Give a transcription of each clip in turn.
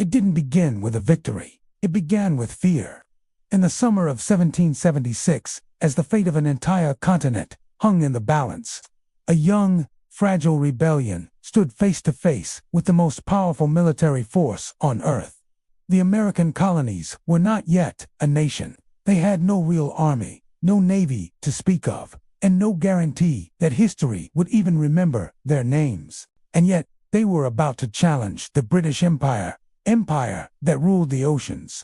It didn't begin with a victory. It began with fear. In the summer of 1776, as the fate of an entire continent hung in the balance, a young, fragile rebellion stood face to face with the most powerful military force on Earth. The American colonies were not yet a nation. They had no real army, no navy to speak of, and no guarantee that history would even remember their names. And yet, they were about to challenge the British Empire that ruled the oceans,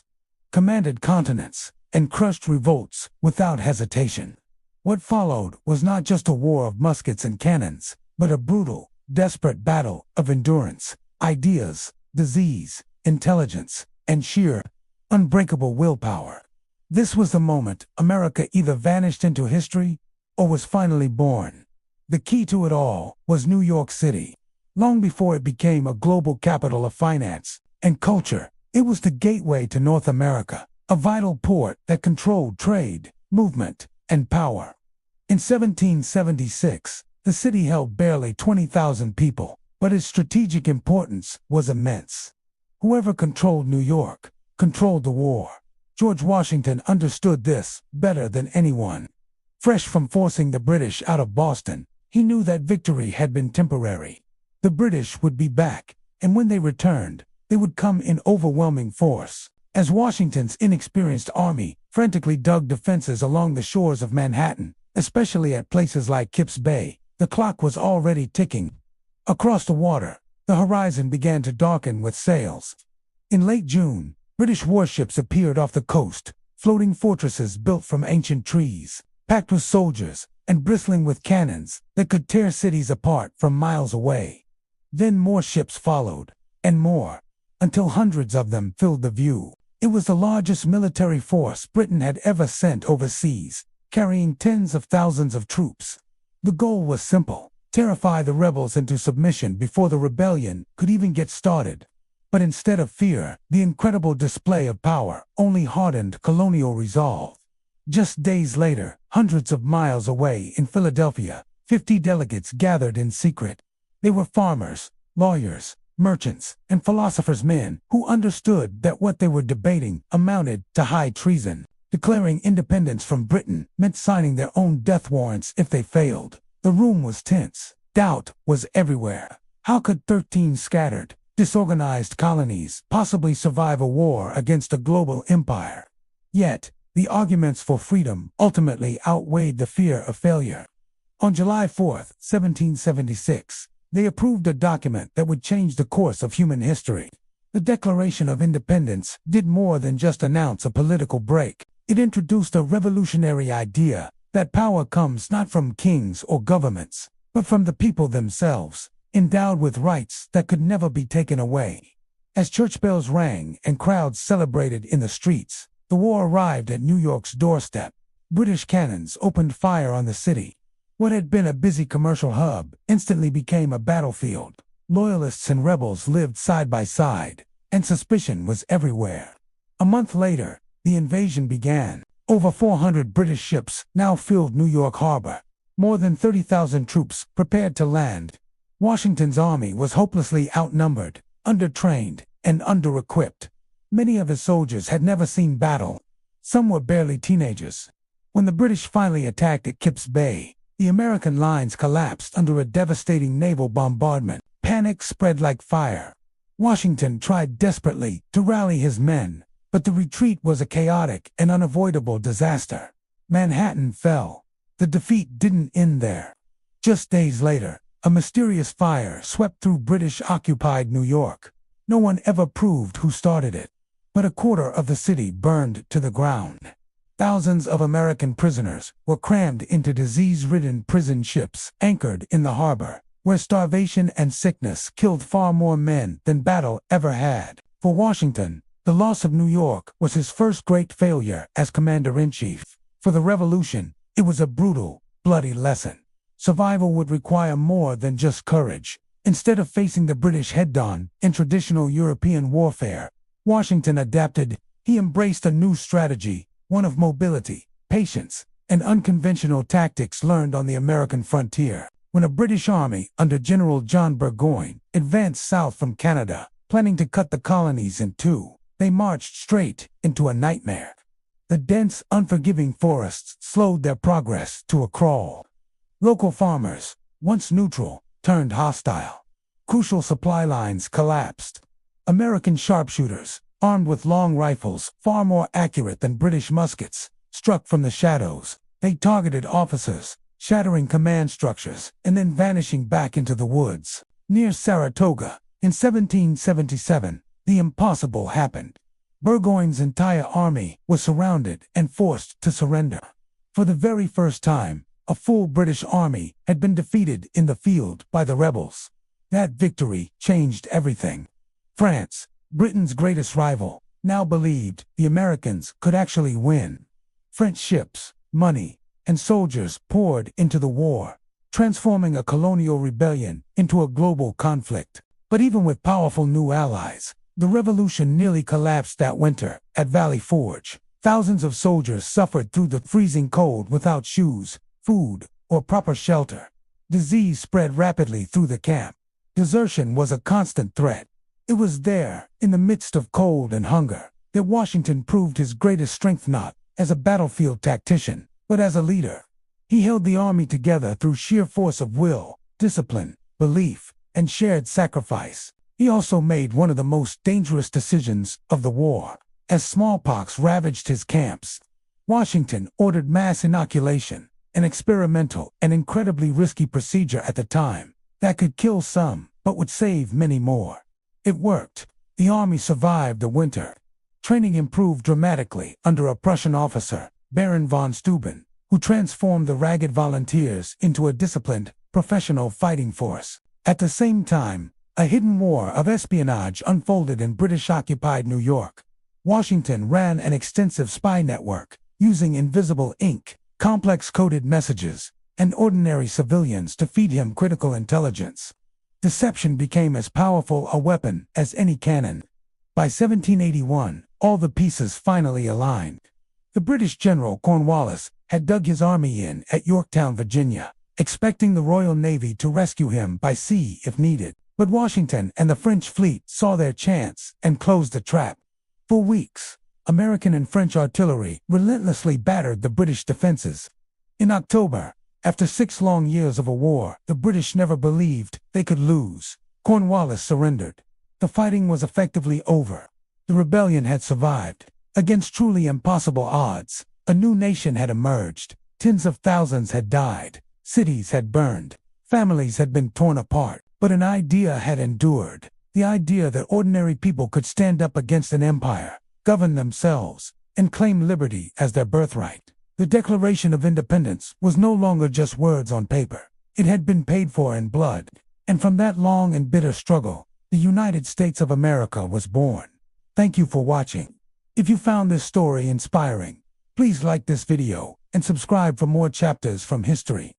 commanded continents, and crushed revolts without hesitation. What followed was not just a war of muskets and cannons, but a brutal, desperate battle of endurance, ideas, disease, intelligence, and sheer, unbreakable willpower. This was the moment America either vanished into history or was finally born. The key to it all was New York City. Long before it became a global capital of finance and culture, it was the gateway to North America, a vital port that controlled trade, movement, and power. In 1776, the city held barely 20,000 people, but its strategic importance was immense. Whoever controlled New York controlled the war. George Washington understood this better than anyone. Fresh from forcing the British out of Boston, he knew that victory had been temporary. The British would be back, and when they returned, they would come in overwhelming force. As Washington's inexperienced army frantically dug defenses along the shores of Manhattan, especially at places like Kips Bay, the clock was already ticking. Across the water, the horizon began to darken with sails. In late June, British warships appeared off the coast, floating fortresses built from ancient trees, packed with soldiers, and bristling with cannons that could tear cities apart from miles away. Then more ships followed, and more, until hundreds of them filled the view. It was the largest military force Britain had ever sent overseas, carrying tens of thousands of troops. The goal was simple: terrify the rebels into submission before the rebellion could even get started. But instead of fear, the incredible display of power only hardened colonial resolve. Just days later, hundreds of miles away in Philadelphia, 50 delegates gathered in secret. They were farmers, lawyers, merchants, and philosophers' men who understood that what they were debating amounted to high treason. Declaring independence from Britain meant signing their own death warrants if they failed. The room was tense. Doubt was everywhere. How could 13 scattered, disorganized colonies possibly survive a war against a global empire? Yet, the arguments for freedom ultimately outweighed the fear of failure. On July 4, 1776, they approved a document that would change the course of human history. The Declaration of Independence did more than just announce a political break. It introduced a revolutionary idea that power comes not from kings or governments, but from the people themselves, endowed with rights that could never be taken away. As church bells rang and crowds celebrated in the streets, the war arrived at New York's doorstep. British cannons opened fire on the city. What had been a busy commercial hub instantly became a battlefield. Loyalists and rebels lived side by side, and suspicion was everywhere. A month later, the invasion began. Over 400 British ships now filled New York Harbor. More than 30,000 troops prepared to land. Washington's army was hopelessly outnumbered, undertrained, and under-equipped. Many of his soldiers had never seen battle. Some were barely teenagers. When the British finally attacked at Kips Bay, the American lines collapsed under a devastating naval bombardment. Panic spread like fire. Washington tried desperately to rally his men, but the retreat was a chaotic and unavoidable disaster. Manhattan fell. The defeat didn't end there. Just days later, a mysterious fire swept through British-occupied New York. No one ever proved who started it, but a quarter of the city burned to the ground. Thousands of American prisoners were crammed into disease-ridden prison ships anchored in the harbor, where starvation and sickness killed far more men than battle ever had. For Washington, the loss of New York was his first great failure as commander-in-chief. For the Revolution, it was a brutal, bloody lesson. Survival would require more than just courage. Instead of facing the British head-on in traditional European warfare, Washington adapted. He embraced a new strategy, one of mobility, patience, and unconventional tactics learned on the American frontier. When a British army under General John Burgoyne advanced south from Canada, Planning to cut the colonies in two, they marched straight into a nightmare. The dense, unforgiving forests slowed their progress to a crawl. Local farmers, once neutral, turned hostile. Crucial supply lines collapsed. American sharpshooters, armed with long rifles far more accurate than British muskets, struck from the shadows. They targeted officers, shattering command structures, and then vanishing back into the woods. Near Saratoga, in 1777, the impossible happened. Burgoyne's entire army was surrounded and forced to surrender. For the very first time, a full British army had been defeated in the field by the rebels. That victory changed everything. France, Britain's greatest rival, now believed the Americans could actually win. French ships, money, and soldiers poured into the war, transforming a colonial rebellion into a global conflict. But even with powerful new allies, the revolution nearly collapsed that winter at Valley Forge. Thousands of soldiers suffered through the freezing cold without shoes, food, or proper shelter. Disease spread rapidly through the camp. Desertion was a constant threat. It was there, in the midst of cold and hunger, that Washington proved his greatest strength not as a battlefield tactician, but as a leader. He held the army together through sheer force of will, discipline, belief, and shared sacrifice. He also made one of the most dangerous decisions of the war. As smallpox ravaged his camps, Washington ordered mass inoculation, an experimental and incredibly risky procedure at the time that could kill some but would save many more. It worked. The army survived the winter. Training improved dramatically under a Prussian officer, Baron von Steuben, who transformed the ragged volunteers into a disciplined, professional fighting force. At the same time, a hidden war of espionage unfolded in British-occupied New York. Washington ran an extensive spy network, using invisible ink, complex coded messages, and ordinary civilians to feed him critical intelligence. Deception became as powerful a weapon as any cannon. By 1781, all the pieces finally aligned. The British general Cornwallis had dug his army in at Yorktown, Virginia, expecting the Royal Navy to rescue him by sea if needed. But Washington and the French fleet saw their chance and closed the trap. For weeks, American and French artillery relentlessly battered the British defenses. In October, after 6 long years of a war the British never believed they could lose, Cornwallis surrendered. The fighting was effectively over. The rebellion had survived. Against truly impossible odds, a new nation had emerged. Tens of thousands had died. Cities had burned. Families had been torn apart. But an idea had endured. The idea that ordinary people could stand up against an empire, govern themselves, and claim liberty as their birthright. The Declaration of Independence was no longer just words on paper. It had been paid for in blood. And from that long and bitter struggle, the United States of America was born. Thank you for watching. If you found this story inspiring, please like this video and subscribe for more chapters from history.